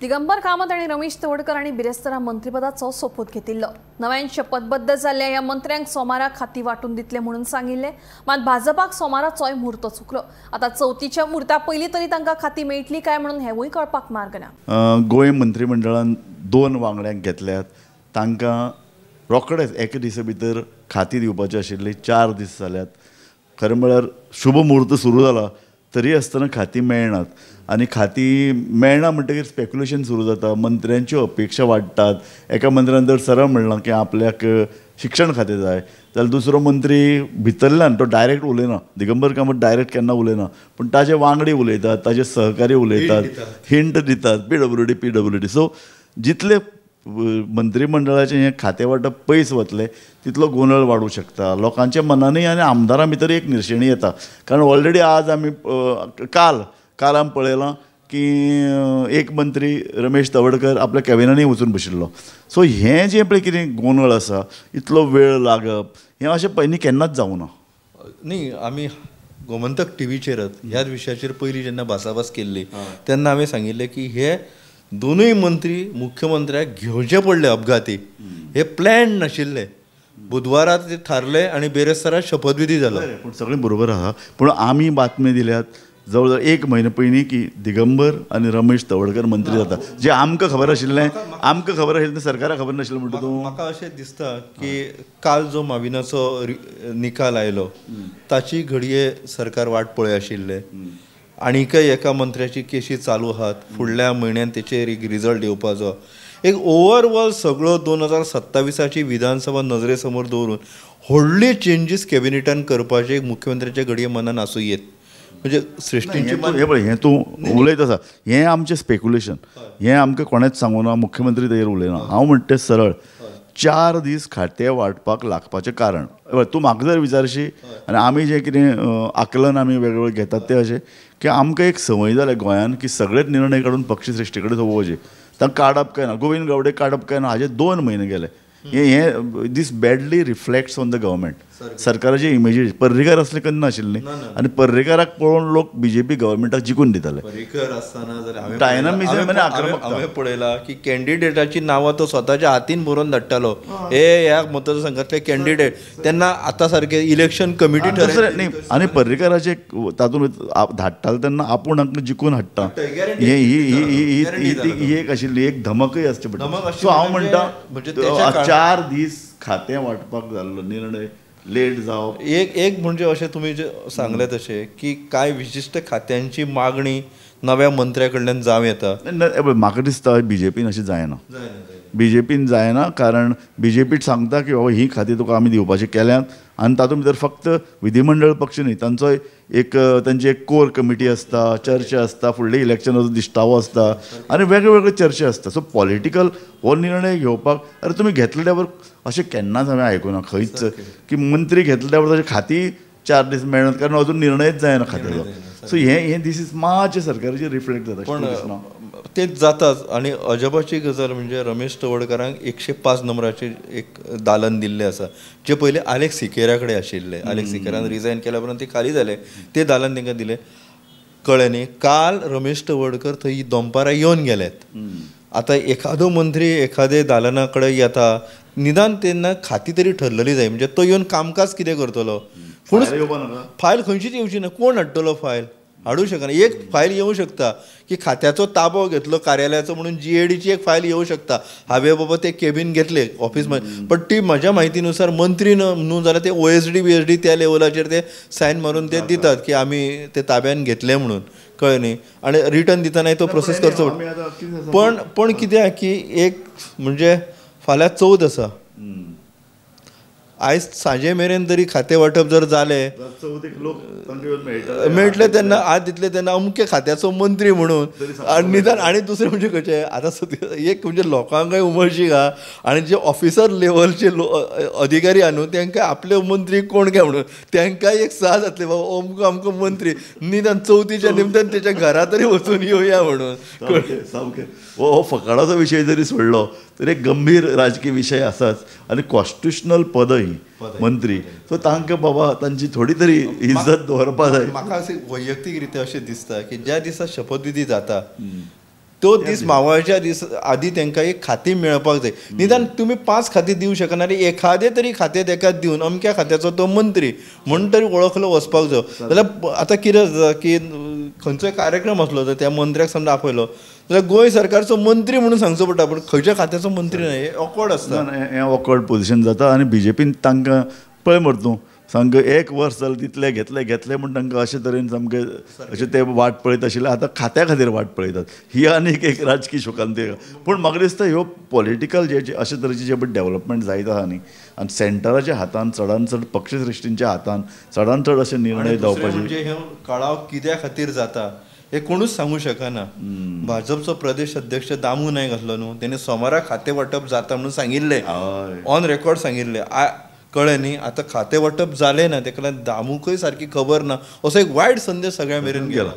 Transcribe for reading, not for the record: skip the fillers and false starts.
दिगंबर कामत आणि रमेश तवडकर आणि बिरेस्तारा मंत्रिपदाचो सोपूत घेतिल्लो. नव्यान शपथबद्ध जाल्ल्या ह्या मंत्र्यांक सोमारा खाती वाटून दितले म्हणून सांगिल्ले. मात भाजपाक सोमाराचोय मुहूर्त चुकलो. आता चवथीच्या मुहूर्ता पयलीं तरी तांकां खाती मेळटली काय म्हणून हेवूय कळपाक मार्ग ना. गोंय मंत्रिमंडळान 2 वांगड्यांक घेतल्यात. तांकां रोखडेच एका दिसा भितर खाती दिवपाची आशिल्ली. 4 दीस जाल्यात. खरें म्हळ्यार शुभ मुहूर्त सुरू जाला तरी आसतना खाती मेळनात आनी खाती मेळना म्हणटकीर स्पेक्युलेशन सुरू जाता. मंत्र्यांच्यो अपेक्षा वाडटात. एका मंत्र्यान तर सरळ म्हणलां की आपल्याक शिक्षण खातें जाय जाल्यार दुसरो मंत्री भितरल्यान तो डायरेक्ट उलयना. दिगंबर कामत डायरेक्ट केन्ना उलयना पूण ताजे वांगडी उलयतात, ताजे सहकारी उलयतात, हिंट दितात PWD. सो जितले मंत्रिमंडळाचें हें खातें वाटप पयस वतलें तितलो गोंधळ वाडूं शकता. लोकांच्या मनांनी आनी आमदारां भितर एक निरशेणी येता. कारण ऑलरेडी आज आमी काल आमी पळयलां की एक मंत्री रमेश तवडकर आपल्या कॅबिनांनी वचून बशिल्लो. सो हें जें पळय कितें गोंधळ आसा, इतलो वेळ लागप हें अशें पयलीं केन्नाच जावं ना. न्ही, आमी गोमंतक टीव्हीचेरच ह्याच विशयाचेर पयलीं जेन्ना भासाभास केल्ली तेन्ना हांवें सांगिल्लें की हे दोनूय मंत्री मुख्यमंत्र्याक घेवचे पडले अपघाती. हे प्लॅन नाशिल्ले. बुधवारात ते थारले आनी बेरेस्तारा शपथविधी जालो. पूण सगळें बरोबर आहा. पूण आमी बातमी दिल्यात जवळ जवळ 1 म्हयनो पयलीं की दिगंबर आनी रमेश तवडकर मंत्री जाता. जें आमकां खबर आशिल्लें तें सरकाराक खबर नाशिल्लें म्हणटा तूं. म्हाका अशें दिसता की काल जो माविनाचो निकाल आयलो ताची घडये सरकार वाट पळय आशिल्लें. आनीकय एका मंत्र्याची केशी चालू आहात. फुडल्या म्हयन्यान तेचेर एक रिजल्ट येवपाचो. एक ओवरऑल सगळो 2027ची विधानसभा नजरे समोर दवरून व्हडली चेंजीस कॅबिनेटान करपाचे एक मुख्यमंत्र्याच्या घडये मनान आसूं येत. म्हणजे श्रेष्ठींची हें तूं उलयत आसा हें आमचें स्पेक्युलेशन. हें आमकां कोणेच सांगूं ना. मुख्यमंत्री तेजेर उलयना. हांव म्हणटा सरळ 4 दीस खातें वाटपाक लागपाचें कारण तूं म्हाका जर विचारशी आनी आमी जें कितें आकलन आमी वेगवेगळें घेतात तें अशें की आमकां एक संवय जाल्या गोंयांत की सगळेच निर्णय काडून पक्षश्रेश्ठी कडेन वचचे. तांकां काडप काय ना, गोविंद गावडे काडप काय ना हाजे 2 म्हयने गेले. हें this badly reflects on the government. सरकाराची इमेजीस पर्रीकार असले केन्ना नाशिल्ली आनी पर्रीकाराक पळोवन लोक BJP गव्हर्मेंटाक जिखून दिताले. पर्रीकार आसतना हांवें पळयलां की कॅन्डिडेटाची नांवां तो स्वताच्या हातीन बरोवन धाडटालो. ह्या मतदारसंघातले कॅन्डिडेट तेन्ना आतां सारके इलेक्शन कमिटी न्ही आनी पर्रीकाराचे तातूंत धाडटालो तेन्ना आपूण हांकां जिखून हाडटा. ही एक आशिल्ली एक धमकय आसची पडटा. सो हांव म्हणटा 4 दीस खातें वाटपाक जाल्लो निर्णय लेट जावप एक म्हणजे अशें तुमी जे सांगले तशें की कांय विशिश्ट खात्यांची मागणी नव्या मंत्र्या कडल्यान जावं येता. म्हाका दिसता BJPन अशें जायना. BJPन जायना कारण BJP सांगता की बाबा ही खातीं तुका आमी दिवपाचें केल्यांत आनी तातूंत भितर फक्त विधिमंडळ पक्ष न्ही तांचो तांची एक कोर कमिटी आसता, चर्चा आसता, फुडले इलेक्शनाचो दिश्टावो आसता आनी वेगळे चर्चा आसता. सो पॉलिटिकल हो निर्णय घेवपाक अरे तुमी घेतल्या वर अशें केन्नाच हांवें आयकूं ना खंयच की मंत्री घेतल्या वर ताची खाती 4 दीस मेळनात कारण अजून निर्णयच जायना खात्याचो. सो हें दीस इज मातशें सरकाराचेर रिफ्लेक्ट जाता. पण तेच जाताच. आनी अजबाची गजाल म्हणजे रमेश तवडकरांक 105 नंबराचेर एक दालन दिल्लें आसा जे पयलीं आलेख सिकेरा कडेन आशिल्लें. आलेख सिकेरान रिजायन केल्या उपरांत ते खाली जाले. ते दालन तांकां दिलें. कळ्ळें न्ही. काल रमेश तवडकर थंय दनपारां येवन गेल्यात. आतां एखादो मंत्री एखादे दालना कडेन येता निदान तेन्ना खाती तरी ठरलेली जाय. म्हणजे तो येवन कामकाज कितें करतलो. पूण फायल खंयचीच येवची ना. कोण हाडटलो फायल. हाडूं शकना. एक फायल येवं शकता की खात्याचो ताबो घेतलो कार्यालयाचो म्हणून GADची एक फायल येवं शकता. हांवें बाबा ते कॅबिन घेतले ऑफिस पण ती म्हज्या म्हायतीनुसार मंत्री न्हू जाल्यार ते OSD BSD त्या लेवलाचेर ते सायन मारून ते दितात की आमी ते ताब्यान घेतले म्हणून. कळ्ळें न्ही. आनी रिटर्न दितानाय तो प्रोसेस करचो पण कितें की एक म्हणजे फाल्यां चवथ आसा. आयज सांजे मेरेन तरी खातें वाटप जर जालें मेळटलें तेन्ना आज दितले तेन्ना अमके खात्याचो मंत्री म्हणून निदान आनी दुसरें म्हणजे कशें आतां एक म्हणजे लोकांकय उमळशीक आहा आनी जे ऑफिसर लेवलचे अधिकारी आहा न्हू तांकां आपले मंत्री कोण काय म्हणून तांकांय एक साह जातलें बाबा अमको आमको मंत्री निदान चवथीच्या निमतान तेच्या घरा तरी वचून येवया म्हणून. सामकें हो फकाडाचो विशय जरी सोडलो तरी एक गंभीर राजकीय विशय आसाच आनी कॉन्स्टिट्युशनल पद ही मंत्री. सो तांकां बाबा तांची थोडी तरी इज्जत दवरपा जाय. म्हाका अशें वैयक्तीक रित्या अशें दिसता की ज्या दिसा शपथविधी जाता तो दीस मावळच्या दीस आधी तांकां एक खाती मेळपाक जाय. निदान तुमी 5 खाती दिवं शकना, एखादें तरी खातें ताका दिवन अमक्या खात्याचो तो मंत्री म्हणून तरी वळखलो वचपाक जाय. जाल्यार आतां कितें जाता की खंयचोय कार्यक्रम असलो तर त्या मंत्र्याक समजा आपयलो जाल्यार गोंय सरकारचो मंत्री म्हणून सांगचो पडटा, पूण खंयच्या खात्याचो मंत्री न्हय, हे ऑकवर्ड आसता. हें ऑकवर्ड पोजिशन जाता आनी बीजेपीन तांकां पळय मरे तूं सामकें 1 वर्स जालें तितले घेतले म्हूण तांकां अशे तरेन सामकें अशें ते वाट पळयत आशिल्ले, आतां खात्या खातीर वाट पळयतात. ही आनीक एक राजकीय शोकांती. पूण म्हाका दिसता ह्यो पॉलिटिकल जे अशे तरेचे जे डेव्हलपमेंट जायत आहा न्ही, आनी सेंटराच्या हातान चडान चड पक्षश्रेश्टींच्या हातान चडान चड अशे निर्णय जावपाचे. म्हणजे हे कळाव कित्या खातीर जाता हे कोणूच सांगू शकना. भाजपचो प्रदेश अध्यक्ष दामू नायक आसलो न्हू, तेणे सोमारा खातें वांटप जाता म्हणून सांगिल्लें, ऑन रेकॉर्ड सांगिल्लें. कळ्ळें न्ही, आतां खातें वांटप जालें ना, तेका लागून दामूकय सारकी खबर ना, असो एक वायट संदेश सगळ्या मेरेन गेला.